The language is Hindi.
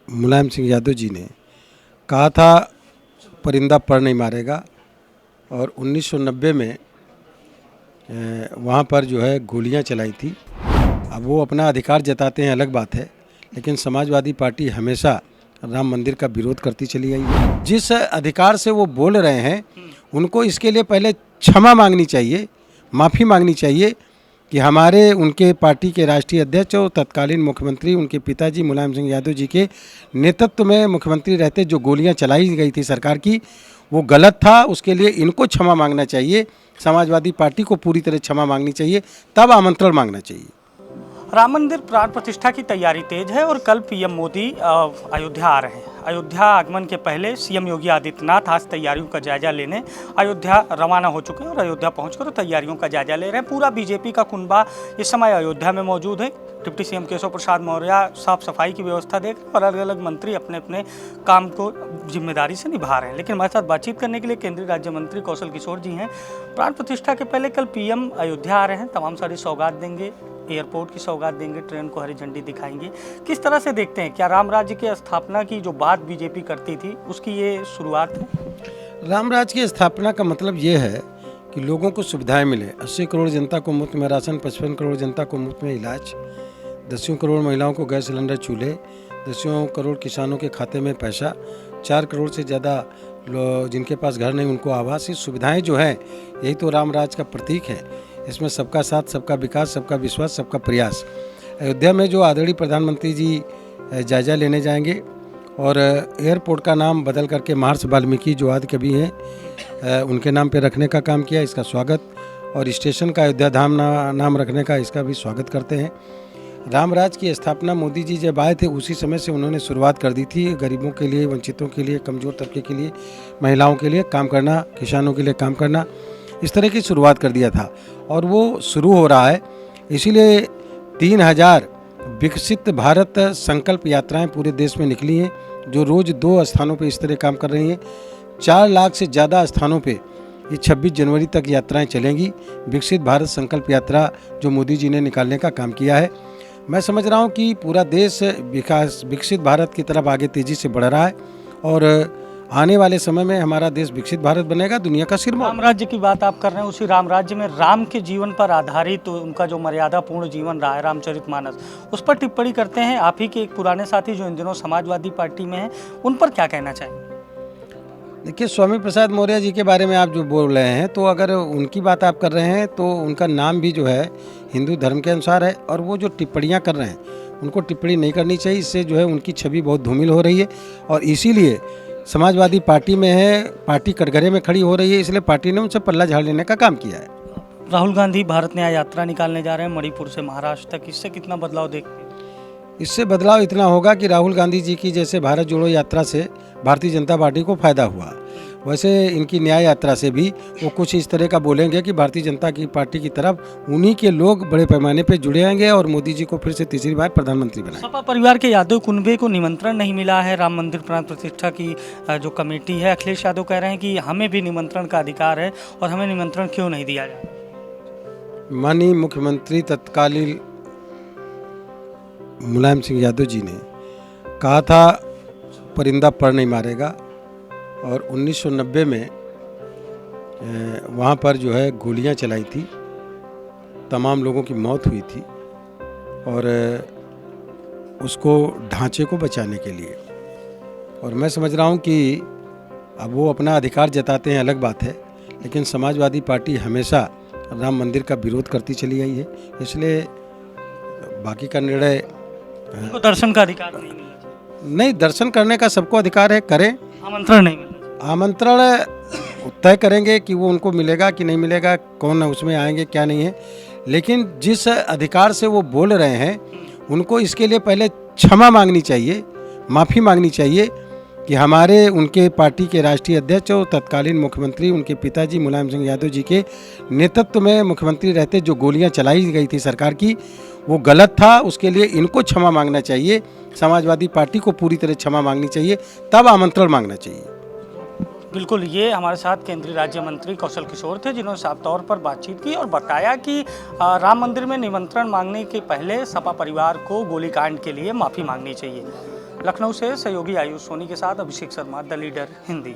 मुलायम सिंह यादव जी ने कहा था परिंदा पर नहीं मारेगा, और 1990 में वहाँ पर जो है गोलियाँ चलाई थी। अब वो अपना अधिकार जताते हैं, अलग बात है, लेकिन समाजवादी पार्टी हमेशा राम मंदिर का विरोध करती चली आई है। जिस अधिकार से वो बोल रहे हैं उनको इसके लिए पहले क्षमा मांगनी चाहिए, माफ़ी मांगनी चाहिए कि हमारे उनके पार्टी के राष्ट्रीय अध्यक्ष और तत्कालीन मुख्यमंत्री उनके पिताजी मुलायम सिंह यादव जी के नेतृत्व में मुख्यमंत्री रहते जो गोलियां चलाई गई थी सरकार की, वो गलत था। उसके लिए इनको क्षमा मांगना चाहिए, समाजवादी पार्टी को पूरी तरह क्षमा मांगनी चाहिए, तब आमंत्रण मांगना चाहिए। राम मंदिर प्राण प्रतिष्ठा की तैयारी तेज है और कल पीएम मोदी अयोध्या आ रहे हैं। अयोध्या आगमन के पहले सीएम योगी आदित्यनाथ आज तैयारियों का जायजा लेने अयोध्या रवाना हो चुके हैं और अयोध्या पहुंचकर तैयारियों का जायजा ले रहे हैं। पूरा बीजेपी का कुनबा इस समय अयोध्या में मौजूद है। डिप्टी सीएम केशव प्रसाद मौर्य साफ सफाई की व्यवस्था देख और अलग अलग मंत्री अपने अपने काम को जिम्मेदारी से निभा रहे हैं। लेकिन हमारे साथ बातचीत करने के लिए केंद्रीय राज्य मंत्री कौशल किशोर जी हैं। प्राण प्रतिष्ठा के पहले कल पीएम अयोध्या आ रहे हैं, तमाम सारी सौगात देंगे, एयरपोर्ट की सौगात देंगे, ट्रेन को हरी झंडी दिखाएंगे। किस तरह से देखते हैं, क्या राम राज्य की स्थापना की जो बात बीजेपी करती थी उसकी ये शुरुआत है? राम राज्य की स्थापना का मतलब ये है कि लोगों को सुविधाएं मिले। 80 करोड़ जनता को मुफ्त में राशन, 55 करोड़ जनता को मुफ्त में इलाज, 10 करोड़ महिलाओं को गैस सिलेंडर चूल्हे, 10 करोड़ किसानों के खाते में पैसा, 4 करोड़ से ज़्यादा जिनके पास घर नहीं उनको आवास। ये सुविधाएं जो हैं यही तो राम राज्य का प्रतीक है। इसमें सबका साथ, सबका विकास, सबका विश्वास, सबका प्रयास। अयोध्या में जो आदरणीय प्रधानमंत्री जी जायजा लेने जाएंगे और एयरपोर्ट का नाम बदल करके महर्षि वाल्मीकि जो आदि कवि हैं उनके नाम पे रखने का काम किया, इसका स्वागत, और स्टेशन का अयोध्या धाम नाम रखने का इसका भी स्वागत करते हैं। राम राज्य की स्थापना मोदी जी जब आए थे उसी समय से उन्होंने शुरुआत कर दी थी। गरीबों के लिए, वंचितों के लिए, कमज़ोर तबके के लिए, महिलाओं के लिए काम करना, किसानों के लिए काम करना, इस तरह की शुरुआत कर दिया था और वो शुरू हो रहा है। इसीलिए 3000 विकसित भारत संकल्प यात्राएं पूरे देश में निकली हैं, जो रोज़ 2 स्थानों पे इस तरह काम कर रही हैं। 4 लाख से ज़्यादा स्थानों पे ये 26 जनवरी तक यात्राएं चलेंगी। विकसित भारत संकल्प यात्रा जो मोदी जी ने निकालने का काम किया है, मैं समझ रहा हूँ कि पूरा देश विकसित भारत की तरफ आगे तेज़ी से बढ़ रहा है और आने वाले समय में हमारा देश विकसित भारत बनेगा, दुनिया का सिरमौर। राम राज्य की बात आप कर रहे हैं, उसी राम राज्य में राम के जीवन पर आधारित तो उनका जो मर्यादापूर्ण जीवन रहा है, रामचरितमानस, उस पर टिप्पणी करते हैं। आप ही के एक पुराने साथी जो इन दिनों समाजवादी पार्टी में हैं, उन पर क्या कहना चाहेंगे? देखिए, स्वामी प्रसाद मौर्य जी के बारे में आप जो बोल रहे हैं, तो अगर उनकी बात आप कर रहे हैं तो उनका नाम भी जो है हिंदू धर्म के अनुसार है, और वो जो टिप्पणियां कर रहे हैं उनको टिप्पणी नहीं करनी चाहिए। इससे जो है उनकी छवि बहुत धूमिल हो रही है और इसीलिए समाजवादी पार्टी में है, पार्टी कटघरे में खड़ी हो रही है, इसलिए पार्टी ने उनसे पल्ला झाड़ लेने का काम किया है। राहुल गांधी भारत न्याय यात्रा निकालने जा रहे हैं मणिपुर से महाराष्ट्र तक, इससे कितना बदलाव देखते हैं? इससे बदलाव इतना होगा कि राहुल गांधी जी की जैसे भारत जोड़ो यात्रा से भारतीय जनता पार्टी को फायदा हुआ, वैसे इनकी न्याय यात्रा से भी वो कुछ इस तरह का बोलेंगे कि भारतीय जनता की पार्टी की तरफ उन्हीं के लोग बड़े पैमाने पे जुड़े आएंगे और मोदी जी को फिर से तीसरी बार प्रधानमंत्री बनाएंगे। सपा परिवार के यादव कुनबे को निमंत्रण नहीं मिला है राम मंदिर प्राण प्रतिष्ठा की जो कमेटी है। अखिलेश यादव कह रहे हैं कि हमें भी निमंत्रण का अधिकार है और हमें निमंत्रण क्यों नहीं दिया जाए? माननीय मुख्यमंत्री तत्कालीन मुलायम सिंह यादव जी ने कहा था परिंदा पर नहीं मारेगा, और 1990 में वहाँ पर जो है गोलियां चलाई थी, तमाम लोगों की मौत हुई थी, और उसको ढांचे को बचाने के लिए। और मैं समझ रहा हूँ कि अब वो अपना अधिकार जताते हैं, अलग बात है, लेकिन समाजवादी पार्टी हमेशा राम मंदिर का विरोध करती चली आई है। इसलिए बाकी का निर्णय उनको दर्शन का अधिकार नहीं मिला? नहीं, दर्शन करने का सबको अधिकार है, करें। आमंत्रण नहीं मिला? आमंत्रण तय करेंगे कि वो उनको मिलेगा कि नहीं मिलेगा, कौन उसमें आएंगे क्या नहीं है, लेकिन जिस अधिकार से वो बोल रहे हैं उनको इसके लिए पहले क्षमा मांगनी चाहिए, माफ़ी मांगनी चाहिए कि हमारे उनके पार्टी के राष्ट्रीय अध्यक्ष और तत्कालीन मुख्यमंत्री उनके पिताजी मुलायम सिंह यादव जी के नेतृत्व में मुख्यमंत्री रहते जो गोलियां चलाई गई थी सरकार की, वो गलत था। उसके लिए इनको क्षमा मांगना चाहिए, समाजवादी पार्टी को पूरी तरह क्षमा मांगनी चाहिए, तब आमंत्रण मांगना चाहिए। बिल्कुल, ये हमारे साथ केंद्रीय राज्य मंत्री कौशल किशोर थे, जिन्होंने साफ तौर पर बातचीत की और बताया कि राम मंदिर में निमंत्रण मांगने के पहले सपा परिवार को गोलीकांड के लिए माफ़ी मांगनी चाहिए। लखनऊ से सहयोगी आयुष सोनी के साथ अभिषेक शर्मा, द लीडर हिंदी।